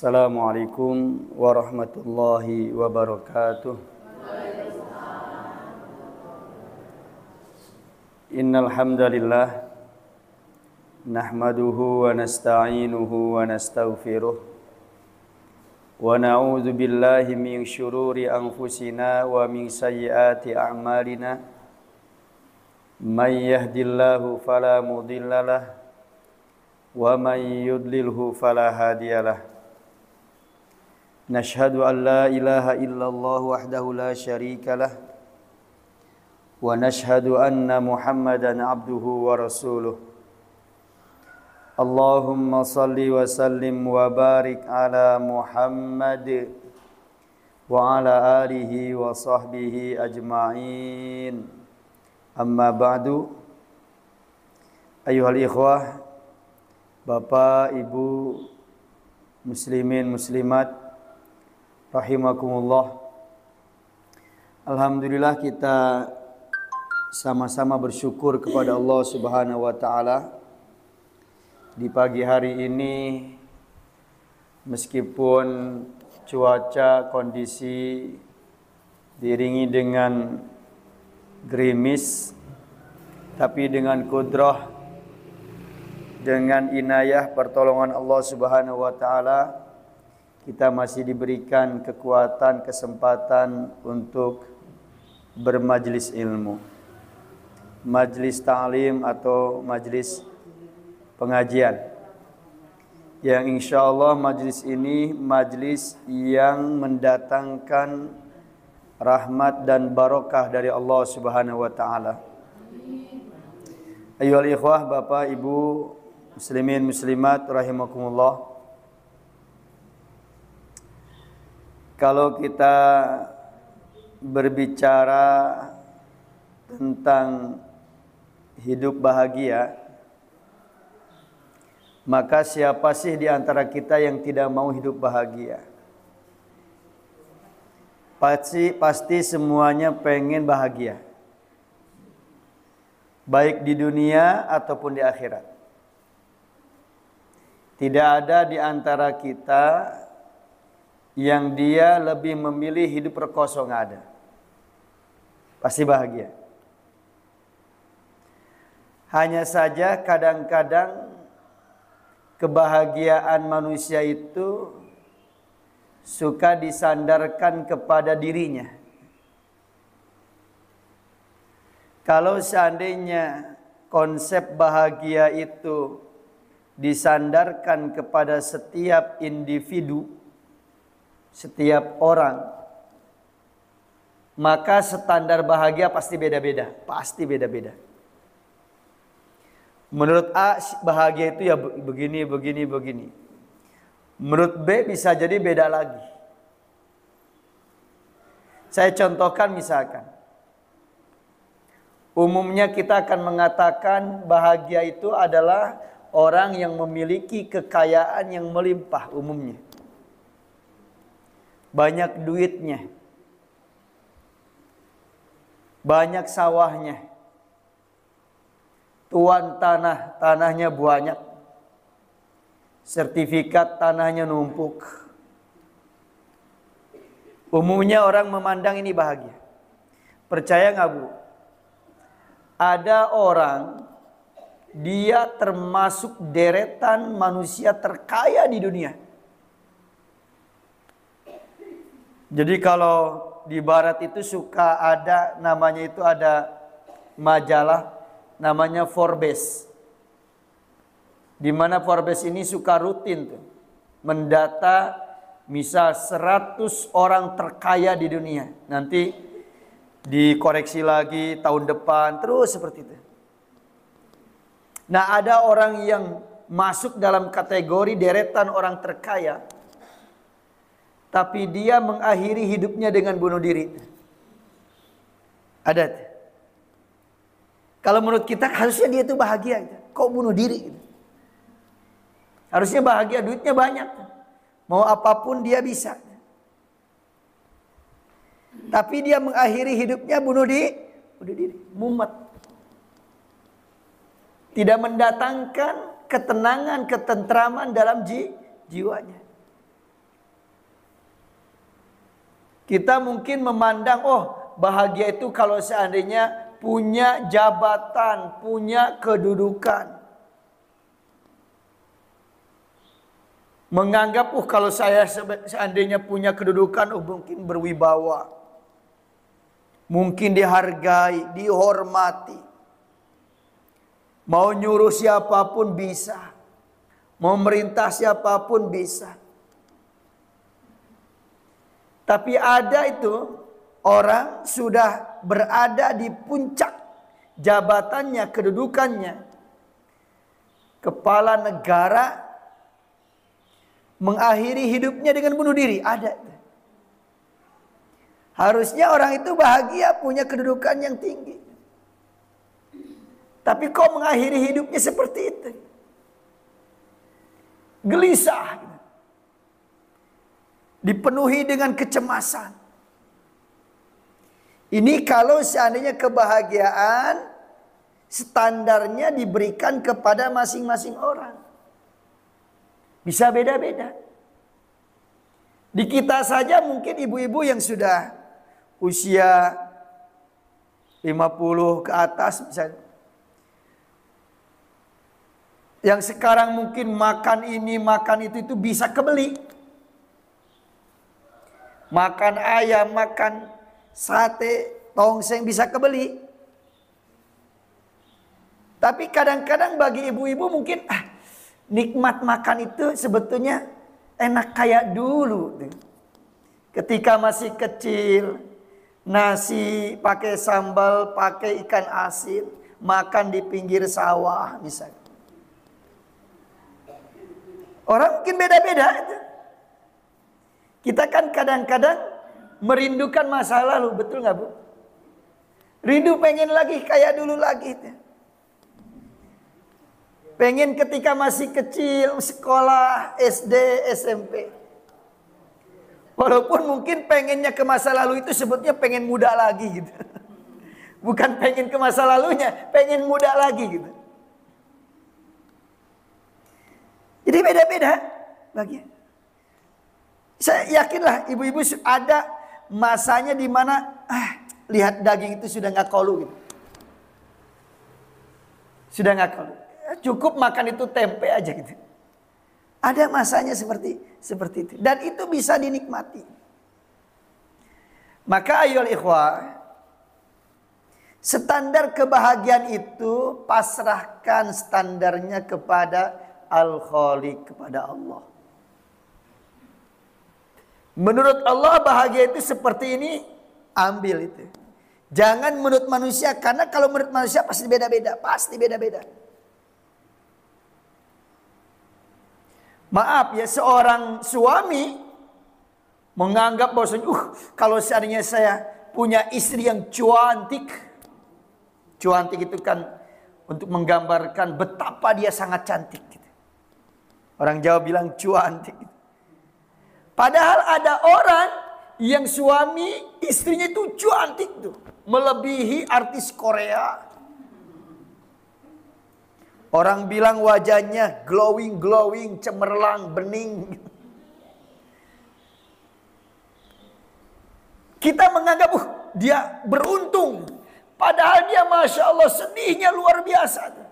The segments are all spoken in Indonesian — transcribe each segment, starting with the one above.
Assalamualaikum warahmatullahi wabarakatuh. Innal hamdalillah nahmaduhu wa nasta'inuhu wa nastaghfiruh wa na'udzu billahi min syururi anfusina wa min sayyiati a'malina. May yahdihillahu fala mudhillalah wa may yudlilhu fala hadiyalah. Nashhadu an la ilaha illallah wahdahu la syarika lah wa nashhadu anna Muhammadan abduhu wa rasuluh. Allahumma salli wa sallim wa barik ala Muhammad wa ala alihi wa sahbihi ajma'in. Amma ba'du. Ayuhal ikhwah, Bapak, Ibu, muslimin, muslimat rahimakumullah. Alhamdulillah kita sama-sama bersyukur kepada Allah Subhanahu wa taala di pagi hari ini, meskipun cuaca kondisi diiringi dengan gerimis, tapi dengan kudrah, dengan inayah pertolongan Allah Subhanahu wa taala, kita masih diberikan kekuatan, kesempatan untuk bermajlis ilmu, majlis ta'lim atau majlis pengajian, yang insya Allah majlis ini majlis yang mendatangkan rahmat dan barokah dari Allah Subhanahu wa taala. Ayyuhal ikhwah, Bapak, Ibu, muslimin, muslimat rahimakumullah. Kalau kita berbicara tentang hidup bahagia, maka siapa sih di antara kita yang tidak mau hidup bahagia? Pasti semuanya pengen bahagia, baik di dunia ataupun di akhirat. Tidak ada di antara kita yang dia lebih memilih hidup rekoso, nggak ada. Pasti bahagia. Hanya saja kadang-kadang kebahagiaan manusia itu suka disandarkan kepada dirinya. Kalau seandainya konsep bahagia itu disandarkan kepada setiap individu, setiap orang, maka standar bahagia pasti beda-beda. Pasti beda-beda. Menurut A, bahagia itu ya begini, begini, begini. Menurut B bisa jadi beda lagi. Saya contohkan misalkan, umumnya kita akan mengatakan bahagia itu adalah orang yang memiliki kekayaan yang melimpah umumnya. Banyak duitnya, banyak sawahnya, tuan tanah, tanahnya banyak, sertifikat tanahnya numpuk. Umumnya orang memandang ini bahagia. Percaya nggak, Bu? Ada orang, dia termasuk deretan manusia terkaya di dunia. Jadi kalau di barat itu suka ada namanya, itu ada majalah namanya Forbes. Di mana Forbes ini suka rutin tuh mendata misal 100 orang terkaya di dunia. Nanti dikoreksi lagi tahun depan, terus seperti itu. Nah, ada orang yang masuk dalam kategori deretan orang terkaya, tapi dia mengakhiri hidupnya dengan bunuh diri. Ada. Kalau menurut kita harusnya dia itu bahagia. Kok bunuh diri? Harusnya bahagia, duitnya banyak. Mau apapun dia bisa. Tapi dia mengakhiri hidupnya bunuh diri. Mumet. Tidak mendatangkan ketenangan, ketentraman dalam jiwanya. Kita mungkin memandang, oh bahagia itu kalau seandainya punya jabatan, punya kedudukan. Menganggap, oh kalau saya seandainya punya kedudukan, oh mungkin berwibawa. Mungkin dihargai, dihormati. Mau nyuruh siapapun bisa. Mau merintah siapapun bisa. Tapi ada itu orang sudah berada di puncak jabatannya, kedudukannya. Kepala negara mengakhiri hidupnya dengan bunuh diri. Ada. Harusnya orang itu bahagia, punya kedudukan yang tinggi. Tapi kok mengakhiri hidupnya seperti itu? Gelisah. Dipenuhi dengan kecemasan. Ini kalau seandainya kebahagiaan standarnya diberikan kepada masing-masing orang. Bisa beda-beda. Di kita saja mungkin ibu-ibu yang sudah usia 50 ke atas misalnya. Yang sekarang mungkin makan ini, makan itu bisa kebeli. Makan ayam, makan sate, tongseng bisa kebeli. Tapi kadang-kadang bagi ibu-ibu mungkin nikmat makan itu sebetulnya enak kayak dulu. Ketika masih kecil, nasi pakai sambal, pakai ikan asin, makan di pinggir sawah misalnya. Orang mungkin beda-beda. Kita kan kadang-kadang merindukan masa lalu, betul nggak Bu? Rindu pengen lagi kayak dulu lagi. Pengen ketika masih kecil, sekolah, SD, SMP. Walaupun mungkin pengennya ke masa lalu itu sebetulnya pengen muda lagi gitu. Bukan pengen ke masa lalunya, pengen muda lagi gitu. Jadi beda-beda bagian. Saya yakinlah ibu-ibu ada masanya di mana lihat daging itu sudah nggak kolu gitu. Sudah nggak kolu. Cukup makan itu tempe aja gitu. Ada masanya seperti itu dan itu bisa dinikmati. Maka ayolah ikhwah, standar kebahagiaan itu pasrahkan standarnya kepada Al-Khaliq, kepada Allah. Menurut Allah bahagia itu seperti ini, ambil itu. Jangan menurut manusia, karena kalau menurut manusia pasti beda-beda, pasti beda-beda. Maaf ya, seorang suami menganggap bahwasanya, kalau seandainya saya punya istri yang cuantik. Cuantik itu kan untuk menggambarkan betapa dia sangat cantik. Orang Jawa bilang cuantik. Padahal ada orang yang suami istrinya itu cantik tuh, melebihi artis Korea. Orang bilang wajahnya glowing, cemerlang, bening. Kita menganggap dia beruntung. Padahal dia Masya Allah sedihnya luar biasa.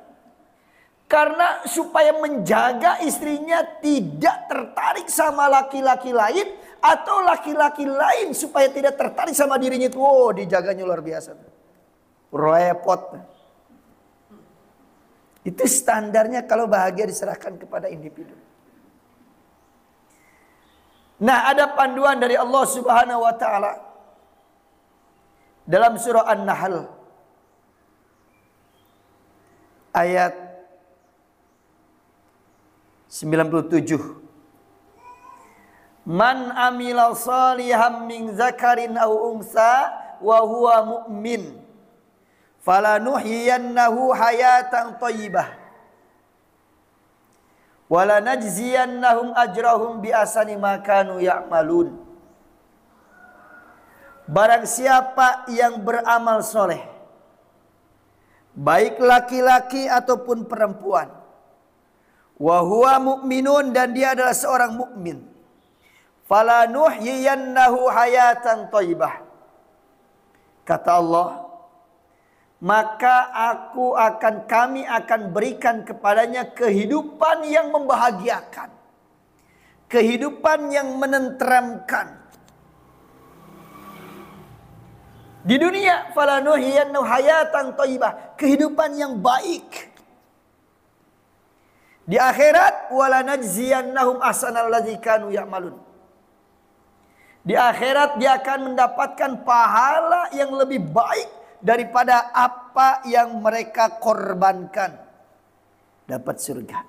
Karena supaya menjaga istrinya tidak tertarik sama laki-laki lain. Atau laki-laki lain supaya tidak tertarik sama dirinya itu. Oh, dijaganya luar biasa. Repot. Itu standarnya kalau bahagia diserahkan kepada individu. Nah, ada panduan dari Allah Subhanahu wa taala dalam surah An-Nahl ayat 97. Man amila salihan min zakarin aw unsa wa huwa mu'min falanuhyiyannahu hayatan thayyibah wa lanajziyannahum ajrahum bi ahsani ma kanu ya'malun. Barang siapa yang beramal soleh, baik laki-laki ataupun perempuan, wa huwa mu'minun, dan dia adalah seorang mukmin, Falanuhyiyannahu hayatan thayyibah. Kata Allah, maka kami akan berikan kepadanya kehidupan yang membahagiakan, kehidupan yang menenteramkan. Di dunia, falanuhyiyannahu hayatan thayyibah, kehidupan yang baik. Di akhirat, walanajziyannahum ahsanal ladzi kanu ya'malun. Di akhirat dia akan mendapatkan pahala yang lebih baik daripada apa yang mereka korbankan. Dapat surga.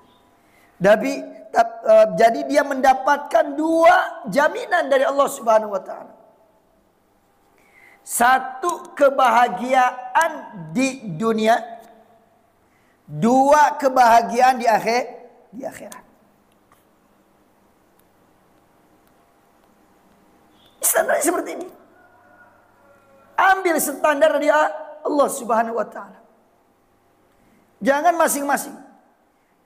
Jadi dia mendapatkan dua jaminan dari Allah Subhanahu wa taala. Satu, kebahagiaan di dunia. Dua, kebahagiaan di akhirat. Standar seperti ini. Ambil standar dari Allah Subhanahu wa taala. Jangan masing-masing.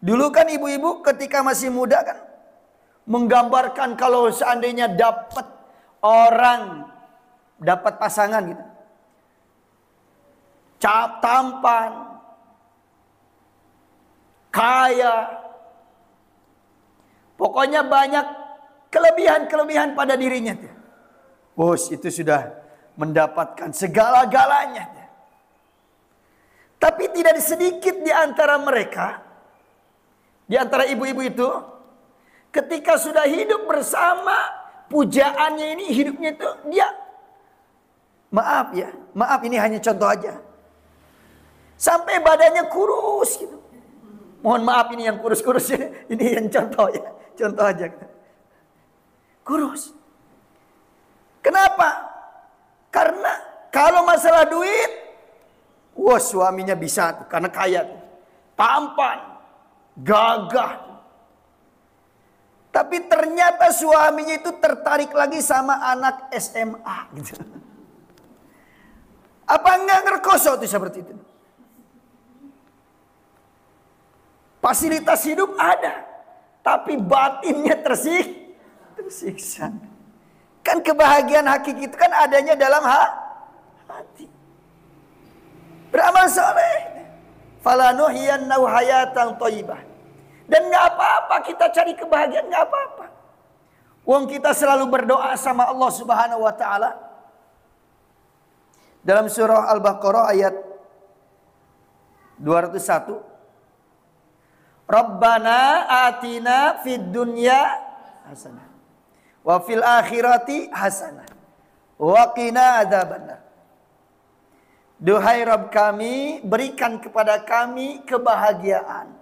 Dulu kan ibu-ibu ketika masih muda kan menggambarkan kalau seandainya dapat pasangan gitu. Tampan, kaya. Pokoknya banyak kelebihan-kelebihan pada dirinya tuh. Bos itu sudah mendapatkan segala-galanya. Tapi tidak sedikit di antara mereka, di antara ibu-ibu itu, ketika sudah hidup bersama, pujaannya ini, hidupnya itu, dia, maaf ini hanya contoh aja. Sampai badannya kurus gitu. Mohon maaf ini yang kurus-kurus, ini yang contoh ya, contoh aja. Kurus. Kenapa? Karena kalau masalah duit, wah suaminya bisa tuh, karena kaya tuh. Tampan, gagah. Tapi ternyata suaminya itu tertarik lagi sama anak SMA gitu. Apa enggak ngerkoso tuh seperti itu? Fasilitas hidup ada, tapi batinnya tersiksa. Kan kebahagiaan hakiki itu kan adanya dalam hati. Beramal soleh. Falanuhyiyannahu hayatan thayyibah. Dan gak apa-apa kita cari kebahagiaan, gak apa-apa. Wong kita selalu berdoa sama Allah Subhanahu wa taala. Dalam surah Al-Baqarah ayat 201. Rabbana atina fid dunya hasanah. Wa fil akhirati hasanah. Wa qina adzabannar. Duhai Rabb kami, berikan kepada kami kebahagiaan.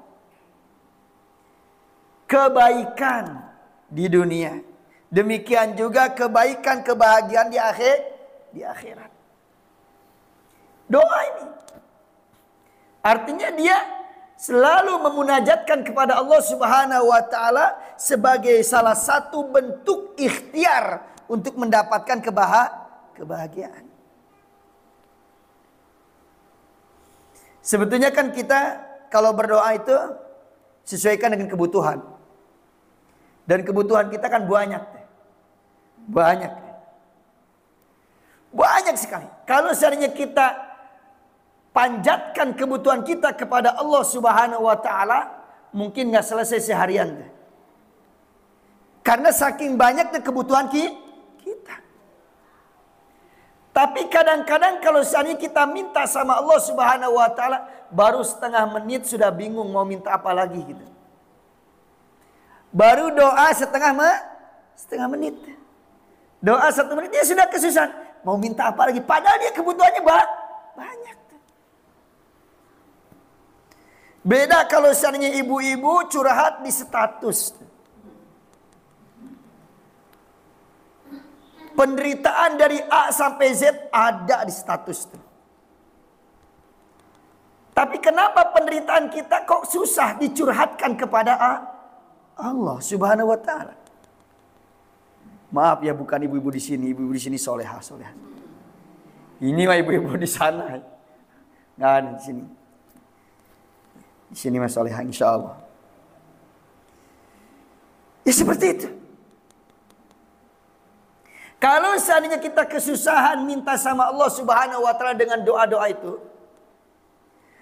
Kebaikan di dunia. Demikian juga kebaikan, kebahagiaan di akhirat. Doa ini. Artinya dia selalu memunajatkan kepada Allah Subhanahu wa taala sebagai salah satu bentuk ikhtiar untuk mendapatkan kebahagiaan. Sebetulnya kan kita kalau berdoa itu sesuaikan dengan kebutuhan. Dan kebutuhan kita kan banyak. Banyak sekali. Kalau seandainya kita panjatkan kebutuhan kita kepada Allah Subhanahu wa taala, mungkin nggak selesai seharian. Karena saking banyaknya kebutuhan kita. Tapi kadang-kadang kalau seandainya kita minta sama Allah Subhanahu wa taala, baru setengah menit sudah bingung mau minta apa lagi gitu. Baru doa setengah menit. Doa 1 menit dia sudah kesusahan. Mau minta apa lagi? Padahal dia kebutuhannya banyak. Beda kalau seandainya ibu-ibu curhat di status. Penderitaan dari A sampai Z ada di status. Tapi kenapa penderitaan kita kok susah dicurhatkan kepada Allah Subhanahu wa taala? Maaf ya, bukan ibu-ibu di sini, ibu-ibu di sini solehah. Ini mah ibu-ibu di sana. Nggak ada di sini. Di sini mas solehah insya Allah. Ya seperti itu. Kalau seandainya kita kesusahan minta sama Allah Subhanahu wa taala dengan doa-doa itu,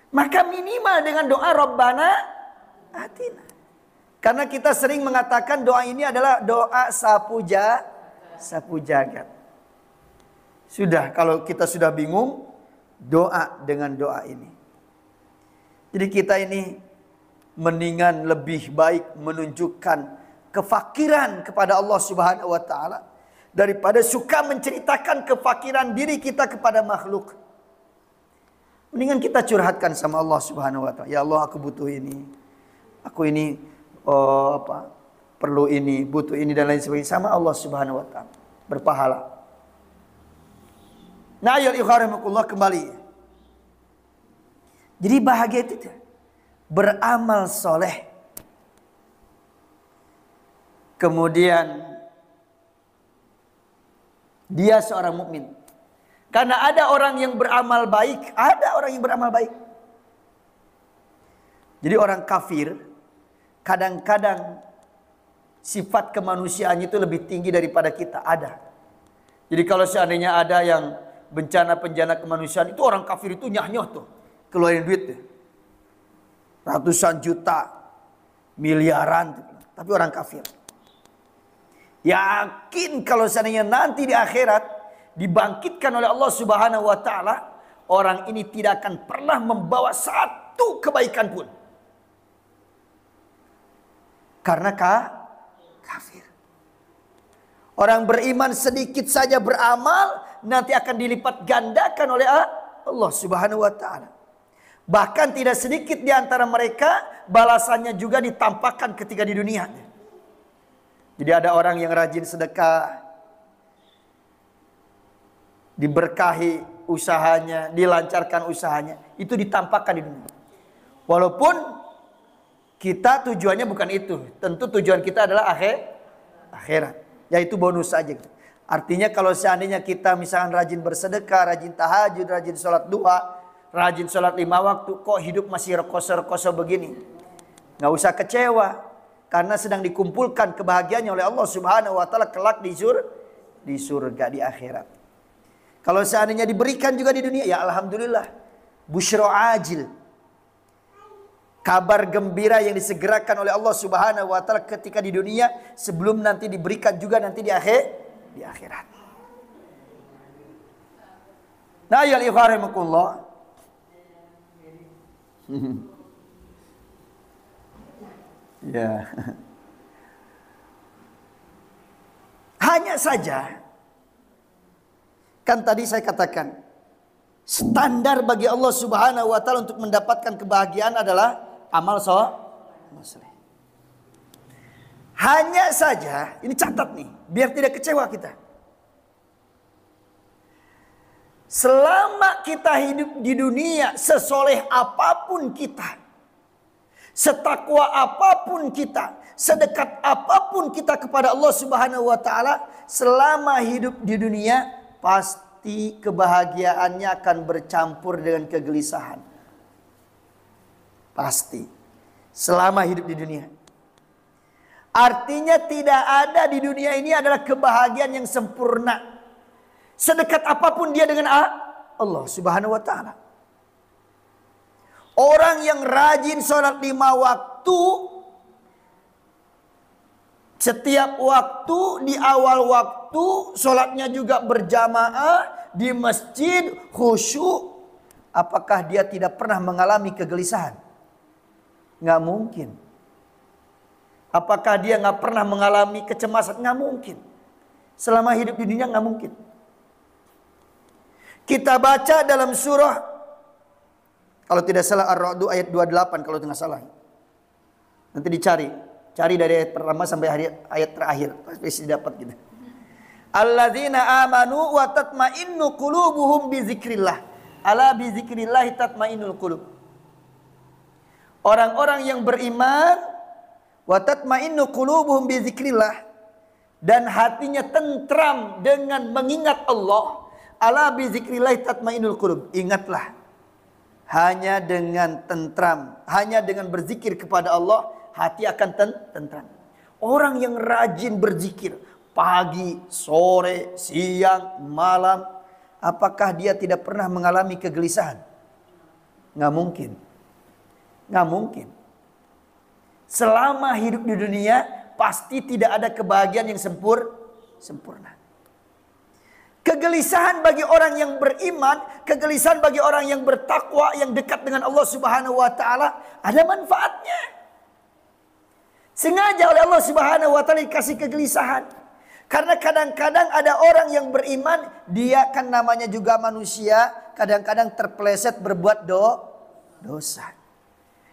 maka minimal dengan doa Rabbana atina. Karena kita sering mengatakan doa ini adalah doa sapu jagat. Sudah, kalau kita sudah bingung, doa dengan doa ini. Jadi kita ini mendingan lebih baik menunjukkan kefakiran kepada Allah Subhanahu wa taala daripada suka menceritakan kefakiran diri kita kepada makhluk. Mendingan kita curhatkan sama Allah Subhanahu wa taala. Ya Allah, aku butuh ini. Aku ini perlu ini, butuh ini dan lain sebagainya sama Allah Subhanahu wa taala. Berpahala. Nah, ya ikhwanikullah, kembali. Jadi bahagia itu beramal soleh. Kemudian dia seorang mukmin. Karena ada orang yang beramal baik, ada orang yang beramal baik. Jadi orang kafir kadang-kadang sifat kemanusiaannya itu lebih tinggi daripada kita, ada. Jadi kalau seandainya ada yang bencana kemanusiaan, itu orang kafir itu nyah-nyoh tuh, keluarin duit tuh. Ratusan juta, miliaran tuh. Tapi orang kafir yakin kalau seandainya nanti di akhirat dibangkitkan oleh Allah Subhanahu wa taala, orang ini tidak akan pernah membawa satu kebaikan pun. Karena kafir. Orang beriman sedikit saja beramal, nanti akan dilipat gandakan oleh Allah Subhanahu wa taala. Bahkan tidak sedikit di antara mereka balasannya juga ditampakkan ketika di dunia. Jadi ada orang yang rajin sedekah, diberkahi usahanya, dilancarkan usahanya, itu ditampakkan di dunia. Walaupun kita tujuannya bukan itu. Tentu tujuan kita adalah akhirat. Yaitu bonus saja. Artinya kalau seandainya kita misalkan rajin bersedekah, rajin tahajud, rajin sholat duha, rajin sholat 5 waktu, kok hidup masih rekoso-rekoso begini, nggak usah kecewa. Karena sedang dikumpulkan kebahagiaannya oleh Allah Subhanahu wa taala kelak di surga, di akhirat. Kalau seandainya diberikan juga di dunia, ya alhamdulillah. Busyra ajil. Kabar gembira yang disegerakan oleh Allah Subhanahu wa taala ketika di dunia, sebelum nanti diberikan juga nanti di akhirat. Nah, ya ikhwanikullah. Ya. Hanya saja kan tadi saya katakan standar bagi Allah Subhanahu wa taala untuk mendapatkan kebahagiaan adalah amal soleh. Hanya saja, ini catat nih, biar tidak kecewa kita. Selama kita hidup di dunia, sesoleh apapun kita, setakwa apapun kita, sedekat apapun kita kepada Allah Subhanahu wa taala, selama hidup di dunia pasti kebahagiaannya akan bercampur dengan kegelisahan. Pasti. Selama hidup di dunia. Artinya tidak ada di dunia ini adalah kebahagiaan yang sempurna. Sedekat apapun dia dengan Allah Subhanahu wa taala. Orang yang rajin sholat 5 waktu, setiap waktu, di awal waktu, sholatnya juga berjamaah, di masjid, khusyuk. Apakah dia tidak pernah mengalami kegelisahan? Nggak mungkin. Apakah dia nggak pernah mengalami kecemasan? Nggak mungkin. Selama hidup di dunia nggak mungkin. Kita baca dalam surah, kalau tidak salah Ar-Ra'd ayat 28 kalau tidak salah. Nanti dicari. Cari dari ayat pertama sampai ayat terakhir. Pasti dapat gitu. Alladzina amanu wa tatma'innu qulubuhum bi dzikrillah. Ala bi dzikrillah tatma'innul qulub. Orang-orang yang beriman wa tatma'innu qulubuhum bi dzikrillah, dan hatinya tentram dengan mengingat Allah. Ala bi dzikrillah tatma'innul qulub. Ingatlah, hanya dengan tentram, hanya dengan berzikir kepada Allah, hati akan tentram. Orang yang rajin berzikir, pagi, sore, siang, malam. Apakah dia tidak pernah mengalami kegelisahan? Nggak mungkin. Nggak mungkin. Selama hidup di dunia, pasti tidak ada kebahagiaan yang sempurna. Kegelisahan bagi orang yang beriman, kegelisahan bagi orang yang bertakwa, yang dekat dengan Allah Subhanahu wa taala, ada manfaatnya. Sengaja oleh Allah Subhanahu wa taala dikasih kegelisahan. Karena kadang-kadang ada orang yang beriman, dia kan namanya juga manusia, kadang-kadang terpeleset berbuat dosa.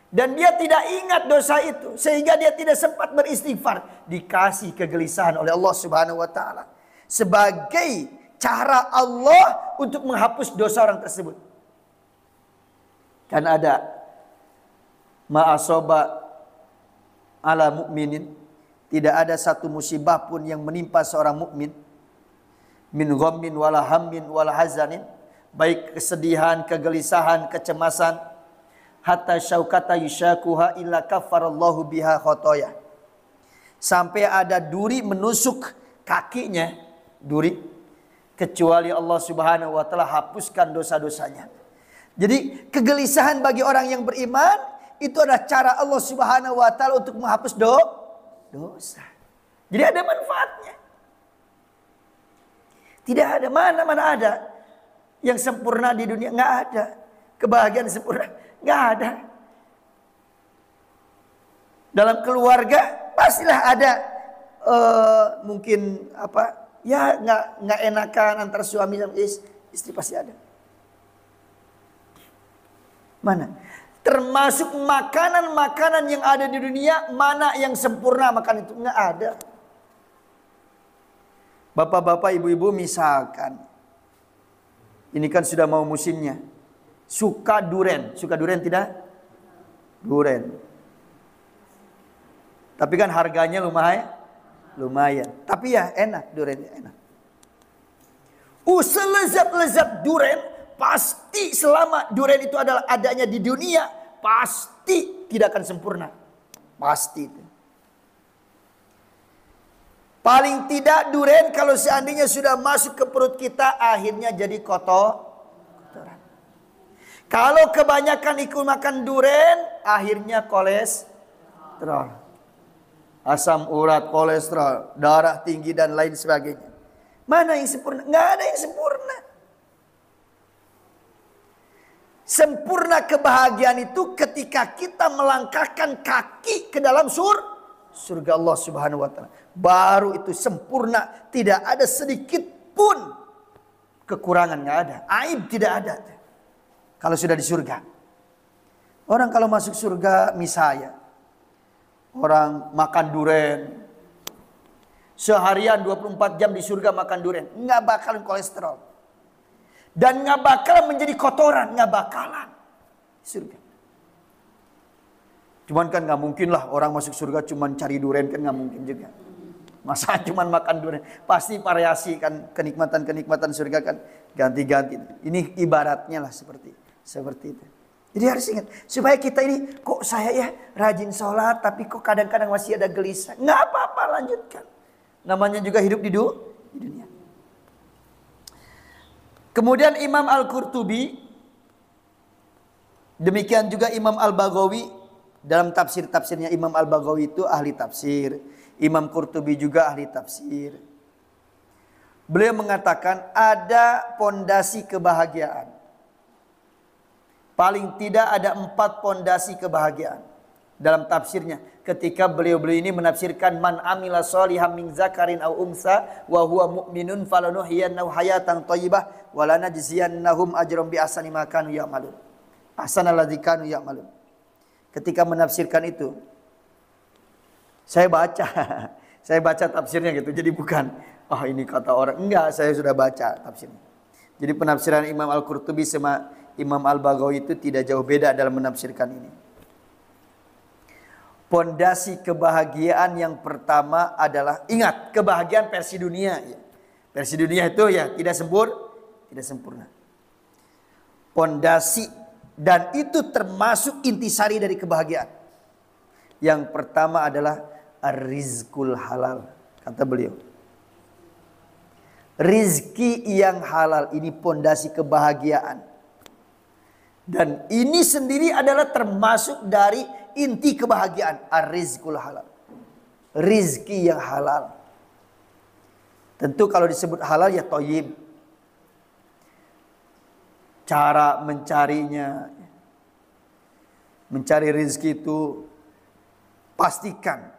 Dan dia tidak ingat dosa itu, sehingga dia tidak sempat beristighfar. Dikasih kegelisahan oleh Allah Subhanahu wa taala sebagai cara Allah untuk menghapus dosa orang tersebut. Kan ada ma'asoba ala mu'minin, tidak ada satu musibah pun yang menimpa seorang mukmin, min ghammin wala hammin wala hazanin, baik kesedihan, kegelisahan, kecemasan, hatta syaukata yushakuha illa kaffarallahu biha khotoya, sampai ada duri menusuk kakinya, duri, kecuali Allah Subhanahu wa taala hapuskan dosa-dosanya. Jadi kegelisahan bagi orang yang beriman itu adalah cara Allah Subhanahu wa taala untuk menghapus dosa. Jadi ada manfaatnya. Tidak ada, mana ada yang sempurna di dunia, nggak ada. Kebahagiaan sempurna nggak ada. Dalam keluarga pastilah ada mungkin apa? Ya nggak enakan antara suami sama istri, pasti ada. Mana? Termasuk makanan-makanan yang ada di dunia, mana yang sempurna makan itu? Nggak ada. Bapak-bapak, ibu-ibu misalkan, ini kan sudah mau musimnya, suka duren tidak? Duren. Tapi kan harganya lumayan. Tapi ya enak, duren enak. Selezat-lezat duren, pasti selama duren itu adalah adanya di dunia, pasti tidak akan sempurna. Pasti itu. Paling tidak duren kalau seandainya sudah masuk ke perut kita, akhirnya jadi kotoran. Kalau kebanyakan ikut makan duren, akhirnya kolesterol. Asam urat, kolesterol, darah tinggi dan lain sebagainya. Mana yang sempurna? Nggak ada yang sempurna. Sempurna kebahagiaan itu ketika kita melangkahkan kaki ke dalam surga Allah Subhanahu wa taala. Baru itu sempurna, tidak ada sedikit pun kekurangan, nggak ada. Aib tidak ada. Kalau sudah di surga. Orang kalau masuk surga misalnya, orang makan duren. Seharian 24 jam di surga makan duren. Nggak bakalan kolesterol. Dan nggak bakalan menjadi kotoran. Nggak bakalan. Surga. Cuman kan nggak mungkin lah orang masuk surga cuman cari duren, kan nggak mungkin juga. Masa cuman makan duren. Pasti variasi kan, kenikmatan-kenikmatan surga kan ganti-ganti. Ini ibaratnya lah seperti itu. Jadi harus ingat, supaya kita ini, kok saya ya rajin sholat, tapi kok kadang-kadang masih ada gelisah. Nggak apa-apa, lanjutkan. Namanya juga hidup di dunia. Kemudian Imam Al-Qurtubi, demikian juga Imam Al-Baghawi, dalam tafsir-tafsirnya Imam Al-Baghawi itu ahli tafsir. Imam Qurtubi juga ahli tafsir. Beliau mengatakan ada pondasi kebahagiaan. Paling tidak ada 4 pondasi kebahagiaan dalam tafsirnya. Ketika beliau-beliau ini menafsirkan man amila sholihan min zakarin aw unsa wa huwa mu'minun falanuhyiyannahu hayatan thayyibah wa lanajziyannahum ajran bi ahsani ma kanu ya'malun. Ahsanal ladzi kanu ya'malun. Ketika menafsirkan itu, saya baca tafsirnya gitu. Jadi bukan ini kata orang, enggak, saya sudah baca tafsirnya. Jadi penafsiran Imam Al-Qurtubi sama Imam Al-Baghawi itu tidak jauh beda dalam menafsirkan ini. Pondasi kebahagiaan yang pertama adalah, ingat, kebahagiaan versi dunia. Versi dunia itu ya tidak sempurna. Pondasi, dan itu termasuk intisari dari kebahagiaan. Yang pertama adalah ar-rizqul halal, kata beliau. Rizki yang halal ini pondasi kebahagiaan. Dan ini sendiri adalah termasuk dari inti kebahagiaan. Ar-rizqul halal. Rizki yang halal. Tentu kalau disebut halal ya thayyib. Cara mencarinya. Mencari rizki itu pastikan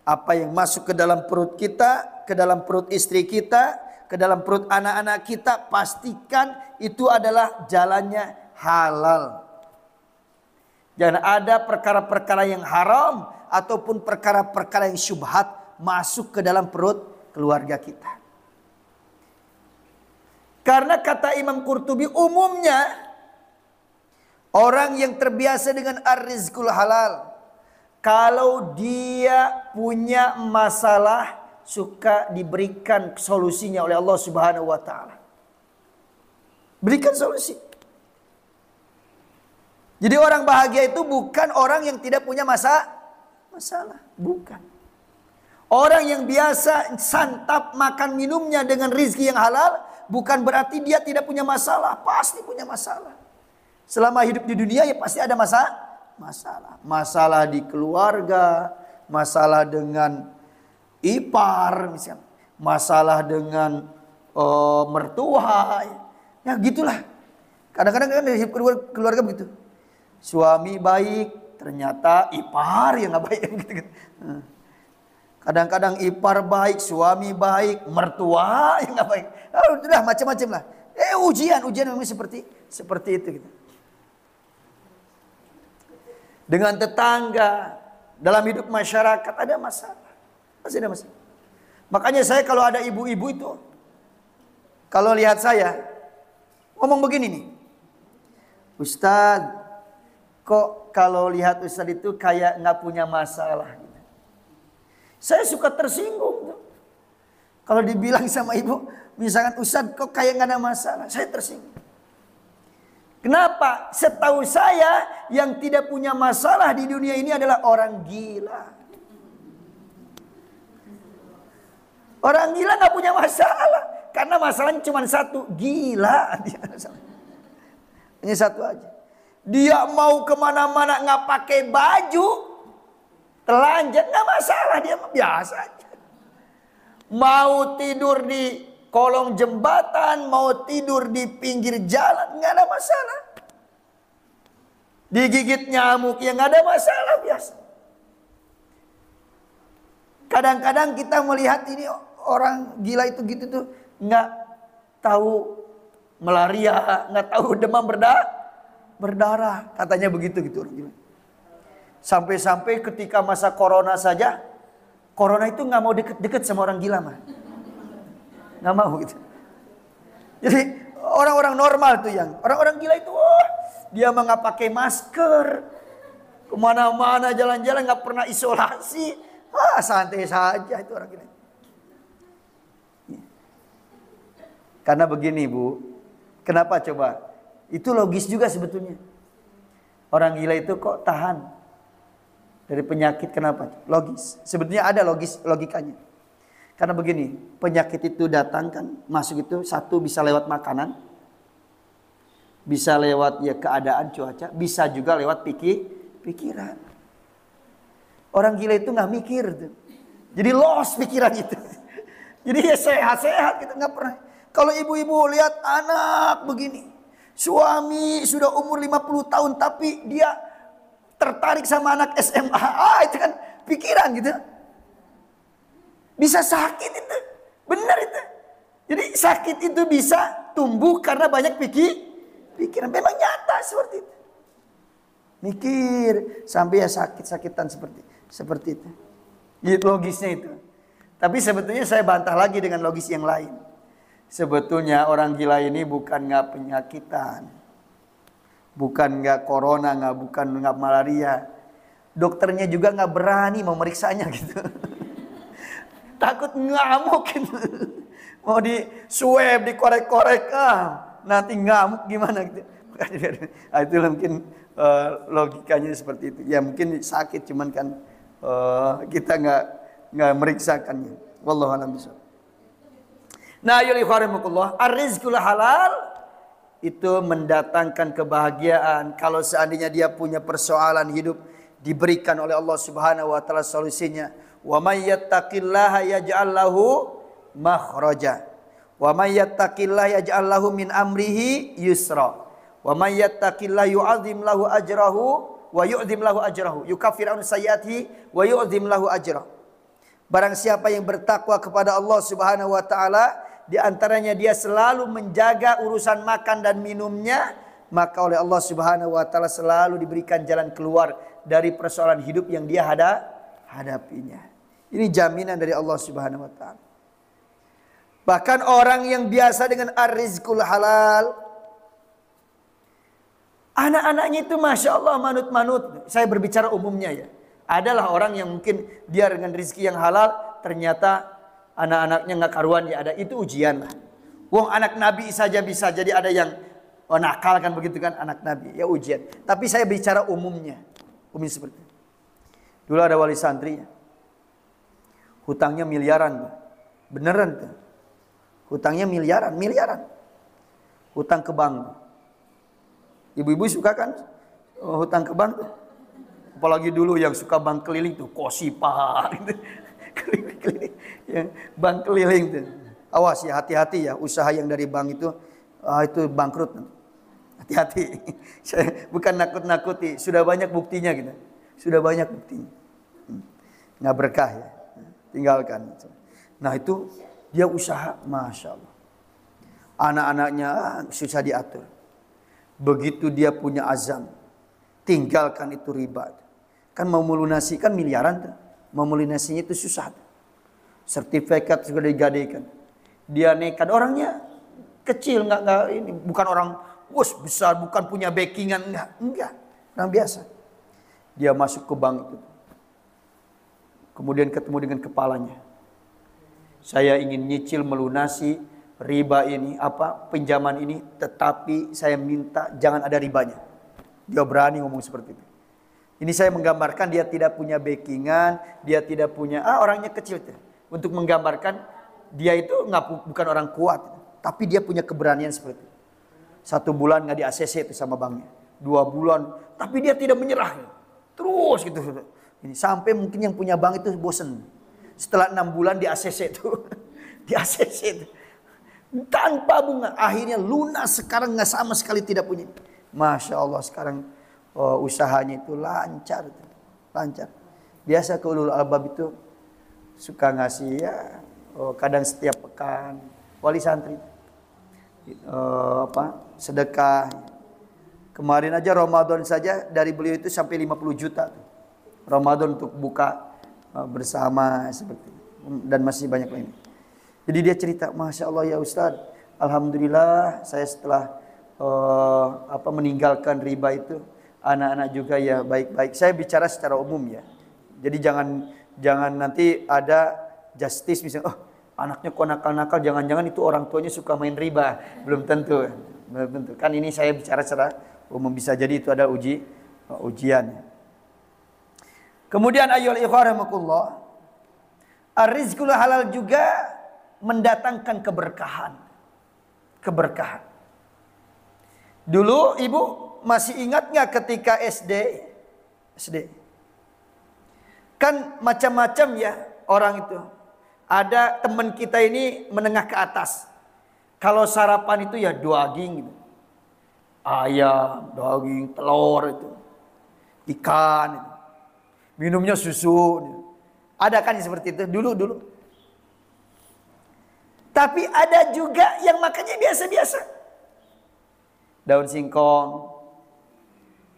apa yang masuk ke dalam perut kita, ke dalam perut istri kita, ke dalam perut anak-anak kita, pastikan itu adalah jalannya halal. Jangan ada perkara-perkara yang haram ataupun perkara-perkara yang syubhat masuk ke dalam perut keluarga kita. Karena kata Imam Qurtubi, umumnya orang yang terbiasa dengan ar-rizqul halal, kalau dia punya masalah, suka diberikan solusinya oleh Allah Subhanahu wa taala. Berikan solusi. Jadi orang bahagia itu bukan orang yang tidak punya masalah, bukan. Orang yang biasa santap makan minumnya dengan rizki yang halal, bukan berarti dia tidak punya masalah, pasti punya masalah. Selama hidup di dunia ya pasti ada masalah. Masalah di keluarga, masalah dengan ipar misalnya, masalah dengan mertua, ya gitulah. Kadang-kadang kan dari keluarga begitu. Suami baik, ternyata ipar yang nggak baik gitu. Kadang-kadang ipar baik, suami baik, mertua yang nggak baik. Udah macam-macam lah. Ujian memang seperti itu gitu. Dengan tetangga, dalam hidup masyarakat ada masalah. Pasti ada masalah. Makanya saya kalau ada ibu-ibu itu, kalau lihat saya, ngomong begini nih. Ustadz, kok kalau lihat Ustadz itu kayak nggak punya masalah. Saya suka tersinggung. Kalau dibilang sama ibu, misalkan Ustadz kok kayak nggak ada masalah, saya tersinggung. Kenapa? Setahu saya yang tidak punya masalah di dunia ini adalah orang gila. Orang gila nggak punya masalah, karena masalahnya cuma satu, gila. Ini satu aja. Dia mau kemana-mana nggak pakai baju, telanjang nggak masalah, dia biasa aja. Mau tidur di kolong jembatan, mau tidur di pinggir jalan, nggak ada masalah. Digigit nyamuk, ya nggak ada masalah, biasa. Kadang-kadang kita melihat ini orang gila itu gitu tuh, nggak tahu malaria, nggak tahu demam berdarah, katanya begitu gitu orang gila. Sampai-sampai ketika masa corona saja, corona itu nggak mau deket-deket sama orang gila mah. Nggak mau gitu. Jadi orang-orang normal tuh yang orang-orang gila itu, dia mah nggak pakai masker, kemana-mana jalan-jalan nggak pernah isolasi, santai saja itu orang gila. Karena begini Bu, kenapa coba? Itu logis juga sebetulnya. Orang gila itu kok tahan dari penyakit, kenapa? Logis. Sebetulnya ada logikanya. Karena begini, penyakit itu datang kan, masuk itu satu bisa lewat makanan, bisa lewat ya keadaan cuaca, bisa juga lewat pikiran. Orang gila itu nggak mikir tuh, jadi lost pikiran itu. Jadi ya sehat-sehat kita nggak pernah. Kalau ibu-ibu lihat anak begini, suami sudah umur 50 tahun tapi dia tertarik sama anak SMA, itu kan pikiran gitu. Bisa sakit itu. Benar itu. Jadi sakit itu bisa tumbuh karena banyak pikiran. Memang nyata seperti itu. Mikir sampai ya sakit-sakitan seperti itu. Gitu logisnya itu. Tapi sebetulnya saya bantah lagi dengan logis yang lain. Sebetulnya orang gila ini bukan nggak penyakitan. Bukan nggak corona, bukan nggak malaria. Dokternya juga nggak berani memeriksanya gitu. Takut ngamuk gitu. Mau di swab, dikorek-korek, nanti ngamuk gimana gitu. Itu mungkin logikanya seperti itu. Ya mungkin sakit, cuman kan kita nggak meriksakannya. Wallahu a'lam bishawab. Nah, yuliharimukullah, ar-rizqul halal itu mendatangkan kebahagiaan. Kalau seandainya dia punya persoalan hidup, diberikan oleh Allah Subhanahu wa taala solusinya. Wa may yattaqillaha yaj'al lahu makhraja. Wa may yattaqillaha yaj'al lahu min amrihi yusra. Wa may yattaqillaha yu'adzim lahu ajrahu wa yu'dzim lahu ajrahu. Yukaffir an sayyi'atihi wa yu'dzim lahu ajrahu. Barang siapa yang bertakwa kepada Allah Subhanahu wa taala, di antaranya dia selalu menjaga urusan makan dan minumnya, maka oleh Allah Subhanahu wa taala selalu diberikan jalan keluar dari persoalan hidup yang dia hadapinya. Ini jaminan dari Allah Subhanahu wa taala. Bahkan orang yang biasa dengan ar-rizqul halal, anak-anaknya itu Masya Allah manut-manut. Saya berbicara umumnya ya. Adalah orang yang mungkin dia dengan rezeki yang halal, ternyata anak-anaknya nggak karuan ya, ada itu ujian lah. Wong anak Nabi saja bisa jadi ada yang nakal kan, begitu kan, anak Nabi ya ujian. Tapi saya bicara umumnya, umum seperti itu. Dulu ada wali santri, hutangnya miliaran, beneran tuh. Hutangnya miliaran, hutang ke bank. Ibu-ibu suka kan hutang ke bank tuh? Apalagi dulu yang suka bank keliling tuh, Kosipa gitu. Keliling, yang bank keliling tuh. Awas ya, hati-hati ya, usaha yang dari bank itu bangkrut. Hati-hati. Saya bukan nakut-nakuti, sudah banyak buktinya gitu. Sudah banyak buktinya. Nggak berkah ya. Tinggalkan. Nah itu dia usaha, Masya Allah. Anak-anaknya susah diatur. Begitu dia punya azam, tinggalkan itu riba. Kan mau melunasi kan miliaran tuh. Mau melunasinya itu susah. Sertifikat sudah digadaikan. Dia nekat, orangnya kecil, enggak ini bukan orang besar, bukan punya backingan, enggak. Orang biasa. Dia masuk ke bank itu. Kemudian ketemu dengan kepalanya. Saya ingin nyicil melunasi riba ini, pinjaman ini, tetapi saya minta jangan ada ribanya. Dia berani ngomong seperti itu. Ini saya menggambarkan dia tidak punya backingan, dia tidak punya orangnya kecil tuh. Untuk menggambarkan dia itu bukan orang kuat, tapi dia punya keberanian seperti itu. 1 bulan nggak di ACC itu sama banknya, 2 bulan, tapi dia tidak menyerah, terus gitu. Ini sampai mungkin yang punya bank itu bosen. Setelah 6 bulan di ACC itu, di ACC itu, tanpa bunga, akhirnya lunas. Sekarang nggak sama sekali tidak punya. Masya Allah sekarang usahanya itu lancar. Biasa ke ulul albab itu suka ngasih ya, kadang setiap pekan wali santri sedekah. Kemarin aja Ramadan saja dari beliau itu sampai 50 juta Ramadan untuk buka bersama seperti itu. Dan masih banyak lain. Jadi dia cerita, Masya Allah ya Ustaz, alhamdulillah saya setelah meninggalkan riba itu, anak-anak juga ya baik-baik. Saya bicara secara umum ya. Jadi jangan nanti ada justice misalnya, anaknya kok nakal-nakal, jangan-jangan itu orang tuanya suka main riba. Belum tentu. Kan ini saya bicara secara umum, bisa jadi itu ada ujian. Kemudian ayyuhal ikhwarahimakumullah, ar-rizqul halal juga mendatangkan keberkahan. Dulu ibu masih ingat nggak ketika SD? Kan macam-macam ya orang itu. Ada teman kita ini menengah ke atas. Kalau sarapan itu ya daging gitu. Ayam, daging, telur itu. Ikan. Minumnya susu. Ada kan yang seperti itu dulu. Tapi ada juga yang makannya biasa-biasa. Daun singkong.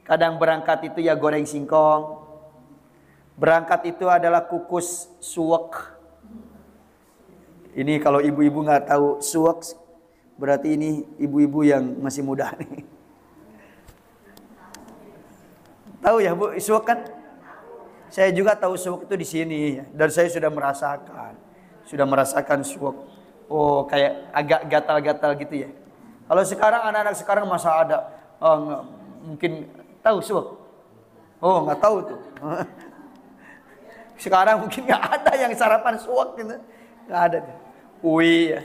Kadang berangkat itu ya goreng singkong. Berangkat itu adalah kukus suwek. Ini kalau ibu-ibu nggak tahu suwek, berarti ini ibu-ibu yang masih muda nih. Tahu ya Bu, suwek kan? Saya juga tahu suwek itu di sini dan saya sudah merasakan suwek. Oh, kayak agak gatal-gatal gitu ya. Kalau sekarang anak-anak sekarang masa ada mungkin tahu suwek? Oh, nggak tahu tuh. Sekarang mungkin nggak ada yang sarapan suwek gitu, nggak ada. Uwi ya.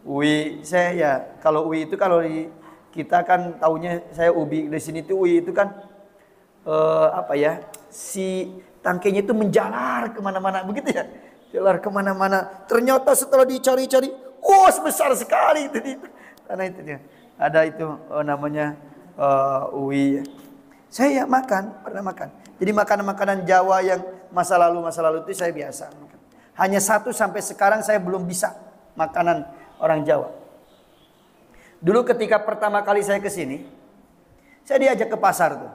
UI saya ya, kalau UI itu kalau di kita kan taunya saya ubi di sini tuh UI itu kan apa ya, si tangkainya itu menjalar kemana-mana begitu ya, jalar kemana-mana. Ternyata setelah dicari-cari, besar sekali itu karena itu dia ada itu namanya UI. Saya ya pernah makan. Jadi makanan-makanan Jawa yang masa lalu itu saya biasa makan. Hanya satu sampai sekarang saya belum bisa makanan orang Jawa. Dulu ketika pertama kali saya ke sini, saya diajak ke pasar tuh.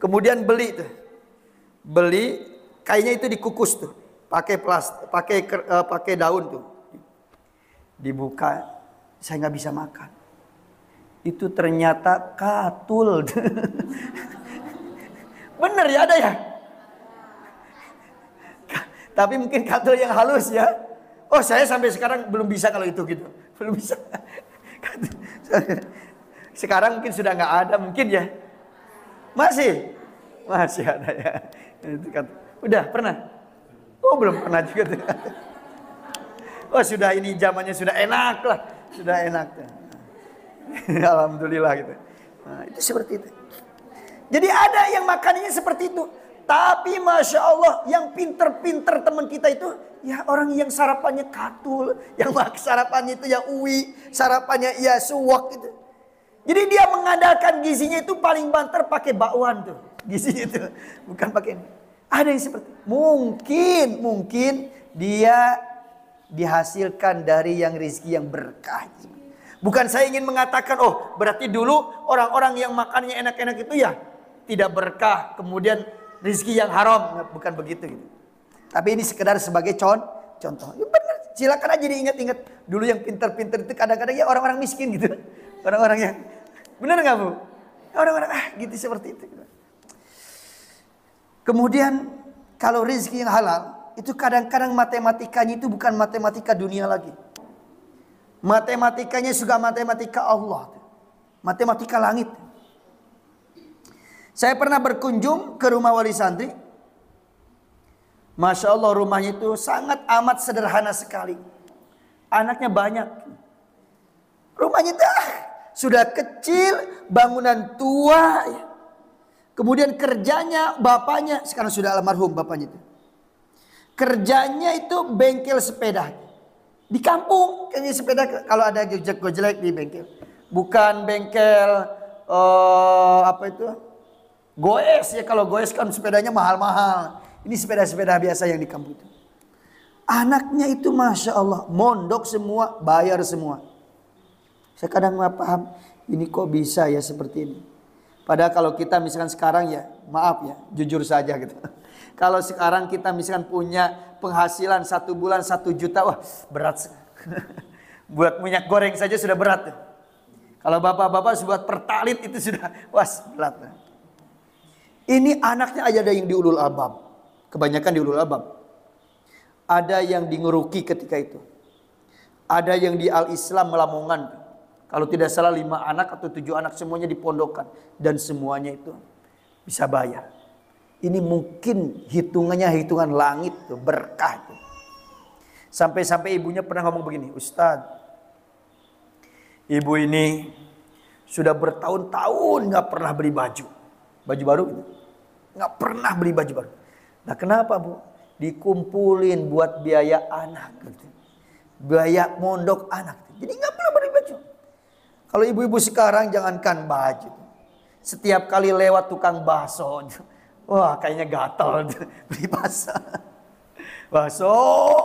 Kemudian beli kayaknya itu dikukus tuh, pakai plastik, pakai daun tuh. Dibuka, saya nggak bisa makan. Itu ternyata katul. Bener ya, ada ya? Tapi mungkin katul yang halus ya. Saya sampai sekarang belum bisa kalau itu gitu. Belum bisa. Sekarang mungkin sudah nggak ada mungkin ya. Masih ada ya. Itu kan. Udah pernah? Belum pernah juga tuh. Sudah ini zamannya sudah enak lah. Sudah enak. Alhamdulillah gitu. Nah, itu seperti itu. Jadi ada yang makanannya seperti itu. Tapi Masya Allah yang pinter-pinter teman kita itu ya orang yang sarapannya katul. Yang sarapannya itu ya uwi. Sarapannya ya suwak gitu. Jadi dia mengandalkan gizinya itu paling banter pakai bakwan tuh. Gizinya itu. Bukan pakai ini. Ada yang seperti mungkin dia dihasilkan dari yang rezeki yang berkah. Bukan saya ingin mengatakan berarti dulu orang-orang yang makannya enak-enak itu ya tidak berkah. Kemudian rezeki yang haram, bukan begitu gitu. Tapi ini sekedar sebagai contoh. Ya benar, silakan aja diingat-ingat. Dulu yang pintar-pintar itu kadang-kadang ya orang-orang miskin gitu. Orang-orang yang benar nggak Bu? Orang-orang gitu seperti itu. Kemudian kalau rezeki yang halal itu kadang-kadang matematikanya itu bukan matematika dunia lagi. Matematikanya juga matematika Allah. Matematika langit. Saya pernah berkunjung ke rumah wali santri. Masya Allah rumahnya itu sangat amat sederhana sekali. Anaknya banyak. Rumahnya sudah kecil, bangunan tua. Kemudian kerjanya bapaknya, sekarang sudah almarhum bapaknya itu. Kerjanya itu bengkel sepeda. Di kampung kayaknya sepeda kalau ada gojek di bengkel. Bukan bengkel apa itu? Goes ya, kalau goes kan sepedanya mahal-mahal. Ini sepeda-sepeda biasa yang di kampung itu. Anaknya itu Masya Allah mondok semua, bayar semua. Saya kadang nggak paham, ini kok bisa ya seperti ini. Padahal kalau kita misalkan sekarang ya, maaf ya, jujur saja gitu. Kalau sekarang kita misalkan punya penghasilan 1 bulan 1 juta, wah berat. Buat minyak goreng saja sudah berat. Kalau bapak-bapak buat pertalit itu sudah, berat. Ini anaknya aja ada yang di ulul albab. Kebanyakan di ulul albab. Ada yang di Ngeruki ketika itu. Ada yang di Al-Islam Lamongan. Kalau tidak salah 5 anak atau 7 anak semuanya dipondokan. Dan semuanya itu bisa bayar. Ini mungkin hitungannya hitungan langit tuh, berkah tuh. Sampai-sampai ibunya pernah ngomong begini, Ustadz, ibu ini sudah bertahun-tahun gak pernah beli baju baru gitu. Nggak pernah beli baju baru. Nah kenapa Bu? Dikumpulin buat biaya anak gitu. Biaya mondok anak. Jadi nggak pernah beli baju. Kalau ibu-ibu sekarang jangankan baju. Setiap kali lewat tukang bakso, wah kayaknya gatal beli bakso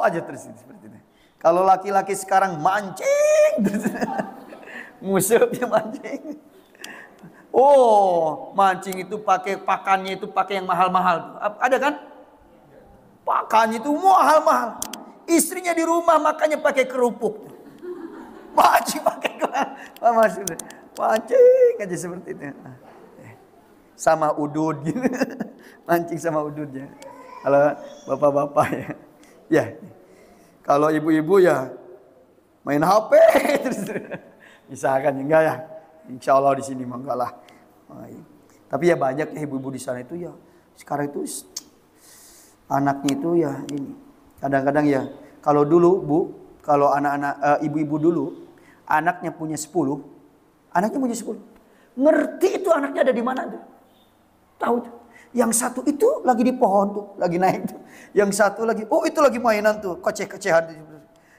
aja terus seperti itu. Kalau laki-laki sekarang mancing musuhnya mancing. Mancing itu pakannya itu pakai yang mahal-mahal. Ada kan? Pakannya itu mahal-mahal. Istrinya di rumah makanya pakai kerupuk. Mancing pakai mancing aja seperti itu. Sama udud gitu. Mancing sama ududnya. Kalau bapak-bapak ya. Ya. Kalau ibu-ibu ya main HP terus. Misalkan enggak ya. Insya Allah di sini enggak lah. Tapi ya banyak ya ibu-ibu di sana itu ya. Sekarang itu anaknya itu ya ini. Kadang-kadang ya kalau dulu Bu Kalau anak-anak ibu-ibu dulu, anaknya punya 10, ngerti itu anaknya ada di mana tuh. Tahu tuh. Yang satu itu lagi di pohon tuh, lagi naik tuh. Yang satu lagi, oh itu lagi mainan tuh, koceh-kocehan.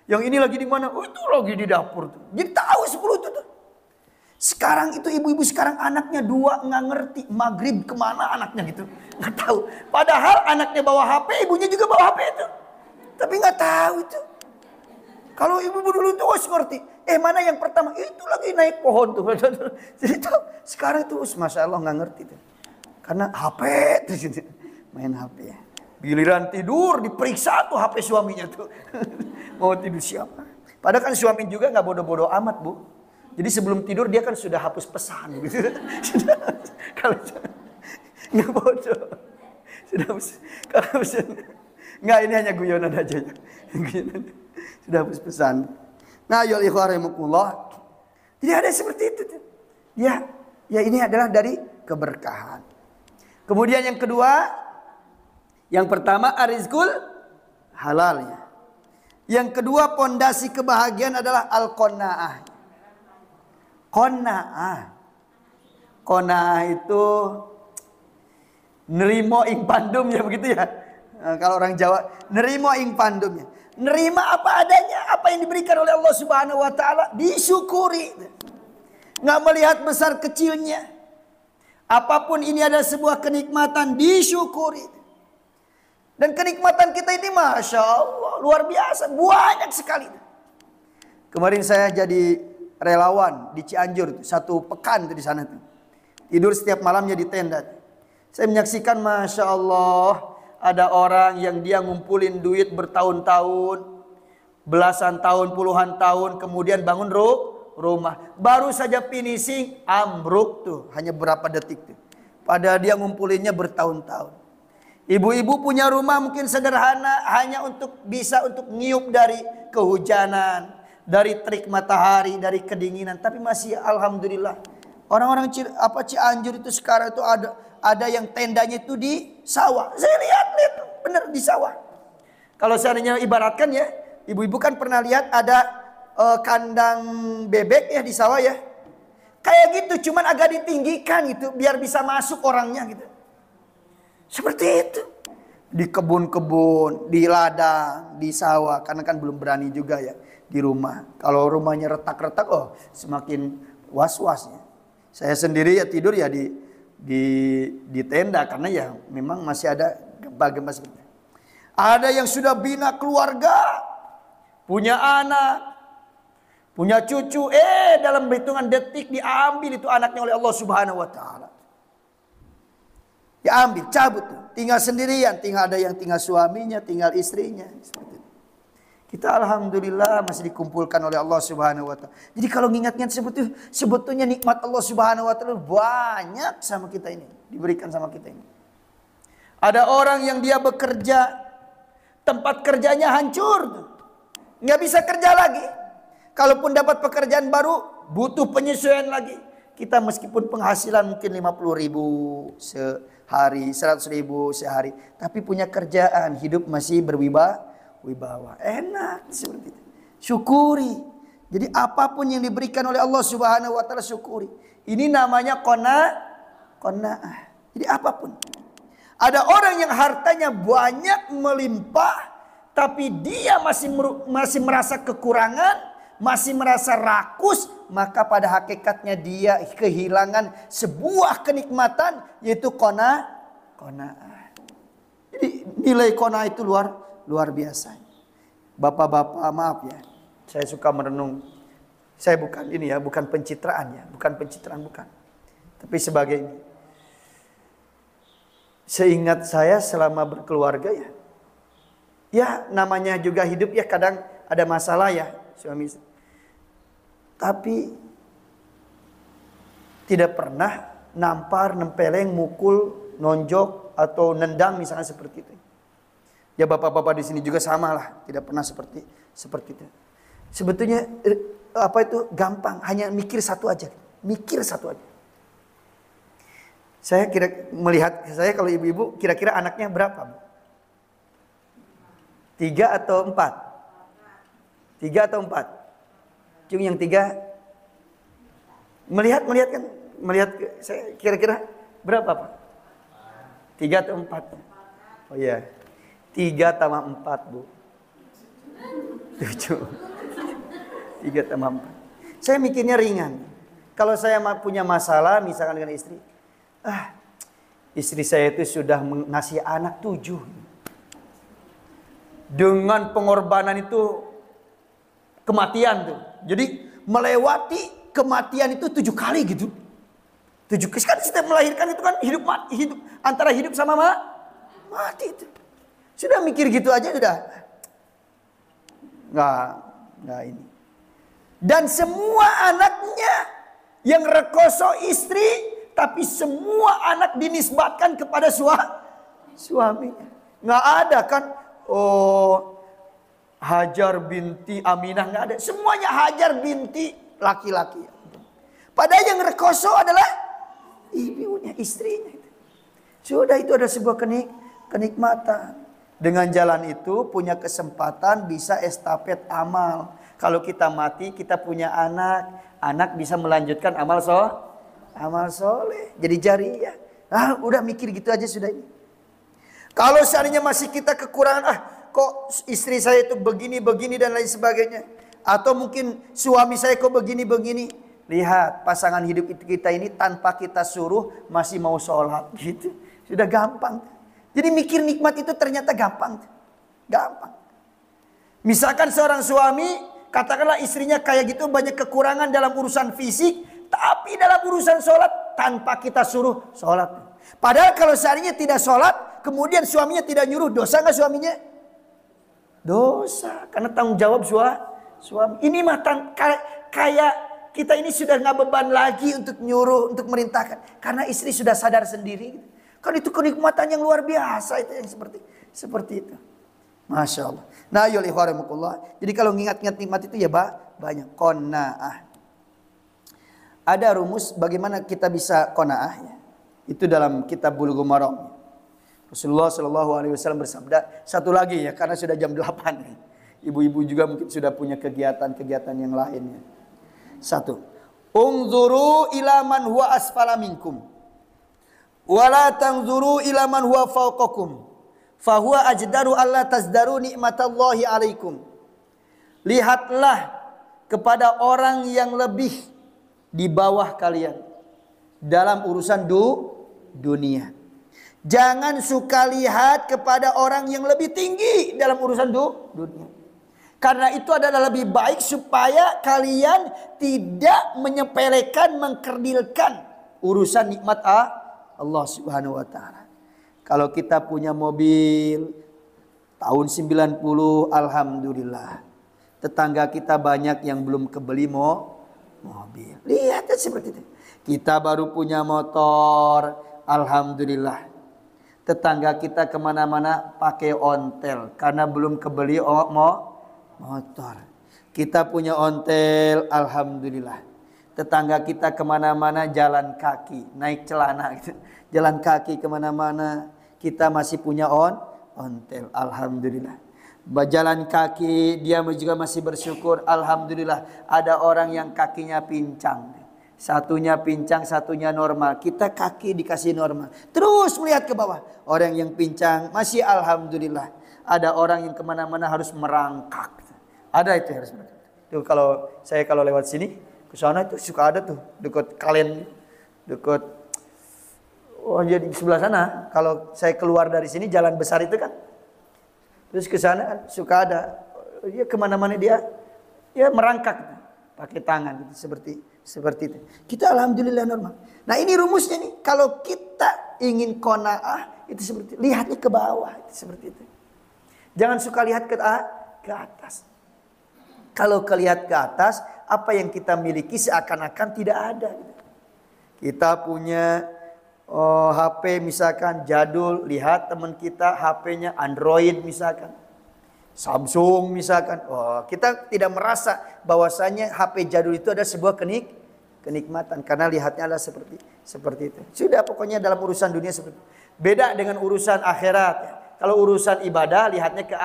Yang ini lagi di mana? Oh itu lagi di dapur tuh. Jadi tahu 10 itu tuh. Sekarang itu ibu-ibu sekarang anaknya 2 nggak ngerti maghrib kemana anaknya gitu, nggak tahu. Padahal anaknya bawa HP, ibunya juga bawa HP itu, tapi nggak tahu itu. Kalau ibu-ibu dulu tuh harus ngerti. Mana yang pertama itu lagi naik pohon tuh. Jadi tahu. Sekarang itu masya Allah nggak ngerti tuh, karena HP terus main HP ya. Giliran tidur diperiksa tuh HP suaminya tuh. Mau tidur siapa? Padahal kan suami juga nggak bodoh-bodoh amat bu. Jadi sebelum tidur dia kan sudah hapus pesan gitu. Kalau nggak bodoh. Sudah hapus. Kalau nggak, ini hanya guyonan aja. Sudah hapus pesan. Nah, ya ikhwarahimakumullah. Jadi ada seperti itu. Ya ini adalah dari keberkahan. Kemudian yang kedua, yang pertama arizkul halal ya. Yang kedua pondasi kebahagiaan adalah al-qanaah. Qanaah itu nerimo ing pandum ya, begitu ya. Nah, kalau orang Jawa, nerimo ing pandumnya. Nerima apa adanya, apa yang diberikan oleh Allah Subhanahu wa taala disyukuri. Nggak melihat besar kecilnya. Apapun ini ada sebuah kenikmatan, disyukuri. Dan kenikmatan kita ini masya Allah luar biasa, banyak sekali. Kemarin saya jadi relawan di Cianjur, 1 pekan di sana tuh. Tidur setiap malamnya di tenda. Saya menyaksikan masya Allah ada orang yang dia ngumpulin duit bertahun-tahun, belasan tahun, puluhan tahun, kemudian bangun rumah. Baru saja finishing ambruk tuh, hanya berapa detik tuh. Padahal dia ngumpulinnya bertahun-tahun. Ibu-ibu punya rumah mungkin sederhana, hanya bisa untuk ngiup dari kehujanan, dari terik matahari, dari kedinginan, tapi masih alhamdulillah. Orang-orang Cianjur itu sekarang itu ada yang tendanya itu di sawah. Saya lihat bener di sawah. Kalau seandainya ibaratkan ya, ibu-ibu kan pernah lihat ada kandang bebek ya di sawah ya. Kayak gitu, cuman agak ditinggikan gitu biar bisa masuk orangnya gitu. Seperti itu. Di kebun-kebun, di ladang, di sawah, karena kan belum berani juga ya di rumah. Kalau rumahnya retak-retak, semakin was-was ya. Saya sendiri ya tidur ya di tenda karena ya memang masih ada gempa-gempa seperti itu. Ada yang sudah bina keluarga, punya anak, punya cucu, dalam hitungan detik diambil itu anaknya oleh Allah Subhanahu wa taala. Diambil, cabut tuh. Tinggal sendirian, tinggal ada yang tinggal suaminya, tinggal istrinya. Seperti itu. Kita alhamdulillah masih dikumpulkan oleh Allah Subhanahu wa taala. Jadi kalau mengingat-ingat sebetulnya nikmat Allah Subhanahu wa taala banyak sama kita ini, diberikan sama kita ini. Ada orang yang dia bekerja, tempat kerjanya hancur, nggak bisa kerja lagi. Kalaupun dapat pekerjaan baru, butuh penyesuaian lagi. Kita meskipun penghasilan mungkin 50.000 sehari, 100.000 sehari, tapi punya kerjaan, hidup masih berwibawa, enak seperti itu. Syukuri. Jadi apapun yang diberikan oleh Allah Subhanahu wa taala syukuri. Ini namanya qanaah. Jadi apapun. Ada orang yang hartanya banyak melimpah, tapi dia masih merasa kekurangan, masih merasa rakus, maka pada hakikatnya dia kehilangan sebuah kenikmatan, yaitu qanaah. Jadi nilai qanaah itu luar biasa. Bapak-bapak maaf ya, saya suka merenung. Saya bukan pencitraan ya, bukan. Tapi sebagai ini. Seingat saya selama berkeluarga ya namanya juga hidup ya, kadang ada masalah ya suami istri. Tapi tidak pernah nampar, nempeleng, mukul, nonjok atau nendang misalnya seperti itu. Ya bapak-bapak di sini juga sama lah, tidak pernah seperti itu. Sebetulnya gampang, hanya mikir satu aja. Saya kalau ibu-ibu kira-kira anaknya berapa? 3 atau 4? 3 atau 4? Cung yang 3. Melihat kan? Melihat saya kira-kira berapa Pak? 3 atau 4? Oh iya. 3 tambah 4 Bu. 7. 3 tambah 4. Saya mikirnya ringan. Kalau saya punya masalah misalkan dengan istri. Istri saya itu sudah ngasih anak 7. Dengan pengorbanan itu kematian tuh. Jadi melewati kematian itu 7 kali gitu. 7 kali kan kita melahirkan itu kan hidup mati, hidup antara hidup sama mati itu. Sudah mikir gitu aja sudah. Nggak ini. Dan semua anaknya yang rekoso istri, tapi semua anak dinisbatkan kepada suaminya. Nggak ada kan? Oh, Hajar binti Aminah, nggak ada. Semuanya Hajar binti laki-laki. Padahal yang rekoso adalah ibunya, istrinya. Sudah itu ada sebuah kenikmatan. Dengan jalan itu punya kesempatan bisa estafet amal. Kalau kita mati, kita punya anak bisa melanjutkan amal soleh. Jadi jariah. Udah mikir gitu aja sudah ini. Kalau seandainya masih kita kekurangan, kok istri saya itu begini dan lain sebagainya. Atau mungkin suami saya kok begini. Lihat pasangan hidup itu kita ini tanpa kita suruh masih mau sholat gitu. Sudah gampang. Jadi mikir nikmat itu ternyata gampang. Misalkan seorang suami, katakanlah istrinya kayak gitu banyak kekurangan dalam urusan fisik. Tapi dalam urusan sholat tanpa kita suruh sholat. Padahal kalau seandainya tidak sholat, kemudian suaminya tidak nyuruh, dosa nggak suaminya? Dosa, karena tanggung jawab suami. Ini mah kayak kita ini sudah nggak beban lagi untuk nyuruh, untuk merintahkan. Karena istri sudah sadar sendiri. Kan itu kenikmatan yang luar biasa itu yang seperti itu. Masya Allah. Nah, jadi kalau ngingat-ngingat nikmat itu ya banyak. Qanaah. Ada rumus bagaimana kita bisa qanaah ya. Itu dalam kitab Bulughul Maram. Rasulullah SAW bersabda, satu lagi ya karena sudah jam 8 ya. Ibu-ibu juga mungkin sudah punya kegiatan-kegiatan yang lainnya. 1. Unzuru ila man huwa asfala minkum wa la tanzuru ila man huwa fawqakum fa huwa ajdaru alla tazdaru nikmatallahi alaikum. Lihatlah kepada orang yang lebih di bawah kalian dalam urusan dunia. Jangan suka lihat kepada orang yang lebih tinggi dalam urusan dunia. Karena itu adalah lebih baik supaya kalian tidak menyepelekan, mengkerdilkan urusan nikmat Allah Subhanahu wa taala. Kalau kita punya mobil tahun 90, alhamdulillah. Tetangga kita banyak yang belum kebeli mobil. Lihat seperti itu. Kita baru punya motor, alhamdulillah. Tetangga kita kemana-mana pakai ontel karena belum kebeli motor. Kita punya ontel, alhamdulillah. Tetangga kita kemana-mana jalan kaki, naik celana gitu. Jalan kaki kemana-mana, kita masih punya ontel, alhamdulillah. Berjalan kaki, dia juga masih bersyukur, alhamdulillah. Ada orang yang kakinya pincang. Satunya pincang, satunya normal. Kita kaki dikasih normal. Terus melihat ke bawah. Orang yang pincang masih alhamdulillah. Ada orang yang kemana-mana harus merangkak. Ada itu harus merangkak. Tuh kalau lewat sini, ke sana itu suka ada tuh. Dekat kalian. Dekat. Oh jadi di sebelah sana. Kalau saya keluar dari sini jalan besar itu kan. Terus ke sana kan suka ada. Dia kemana-mana dia merangkak. Pakai tangan gitu, seperti itu. Kita alhamdulillah normal. Nah ini rumusnya nih. Kalau kita ingin qanaah itu seperti lihatnya ke bawah itu seperti itu. Jangan suka lihat ke atas. Kalau kelihat ke atas, apa yang kita miliki seakan-akan tidak ada. Kita punya HP misalkan jadul, lihat teman kita HP-nya Android misalkan. Samsung misalkan, kita tidak merasa bahwasanya HP jadul itu ada sebuah kenikmatan karena lihatnya adalah seperti itu. Sudah pokoknya dalam urusan dunia seperti itu. Beda dengan urusan akhirat. Kalau urusan ibadah lihatnya ke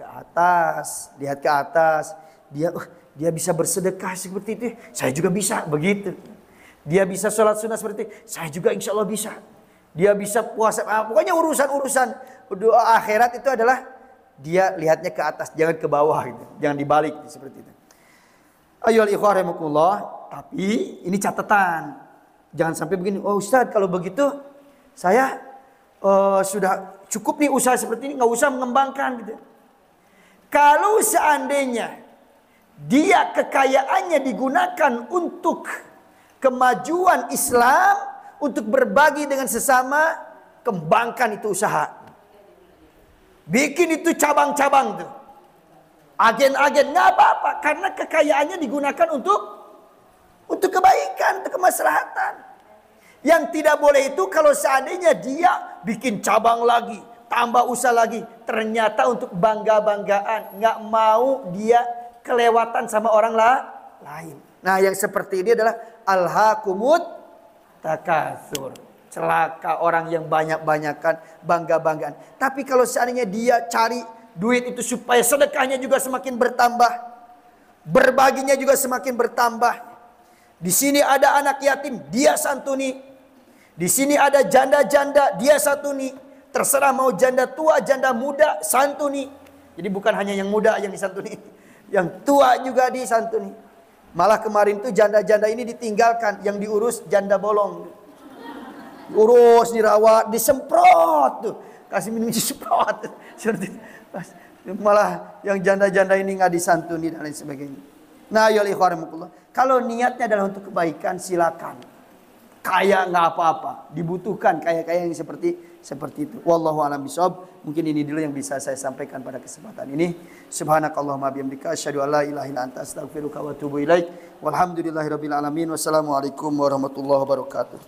atas, lihat ke atas. dia bisa bersedekah seperti itu, saya juga bisa begitu. Dia bisa sholat sunnah seperti itu, saya juga insya Allah bisa. Dia bisa puasa, pokoknya urusan-urusan doa akhirat itu adalah dia lihatnya ke atas, jangan ke bawah gitu. Jangan dibalik seperti itu. Ayolah ikhwah rahimakumullah, tapi ini catatan. Jangan sampai begini, oh Ustaz kalau begitu saya sudah cukup nih usaha seperti ini, nggak usah mengembangkan gitu. Kalau seandainya dia kekayaannya digunakan untuk kemajuan Islam, untuk berbagi dengan sesama, kembangkan itu usaha. Bikin itu cabang-cabang tuh. Agen-agen, nggak apa-apa. Karena kekayaannya digunakan untuk kebaikan, untuk kemaslahatan. Yang tidak boleh itu kalau seandainya dia bikin cabang lagi, tambah usaha lagi. Ternyata untuk bangga-banggaan. Nggak mau dia kelewatan sama orang lain. Nah yang seperti ini adalah alhaakumut takatsur. Celaka orang yang banyak-banyakan bangga-banggaan. Tapi kalau seandainya dia cari duit itu supaya sedekahnya juga semakin bertambah, berbaginya juga semakin bertambah. Di sini ada anak yatim, dia santuni. Di sini ada janda-janda, dia santuni. Terserah mau janda tua, janda muda, santuni. Jadi bukan hanya yang muda yang disantuni, yang tua juga disantuni. Malah kemarin tuh janda-janda ini ditinggalkan, yang diurus janda bolong. Urus, dirawat, disemprot tuh. Kasih minum disemprot. Seperti malah yang janda-janda ini nggak disantuni dan lain sebagainya. Nah, ya ikhwanikumullah. Kalau niatnya adalah untuk kebaikan, silakan. Kaya nggak apa-apa, dibutuhkan kaya-kaya yang seperti itu. Wallahu a'lam bishawab. Mungkin ini dulu yang bisa saya sampaikan pada kesempatan ini. Subhanakallahumma bihamdika asyhadu an la ilaha illa anta astaghfiruka wa atubu ilaik. Walhamdulillahirabbil alamin. Wassalamualaikum warahmatullahi wabarakatuh.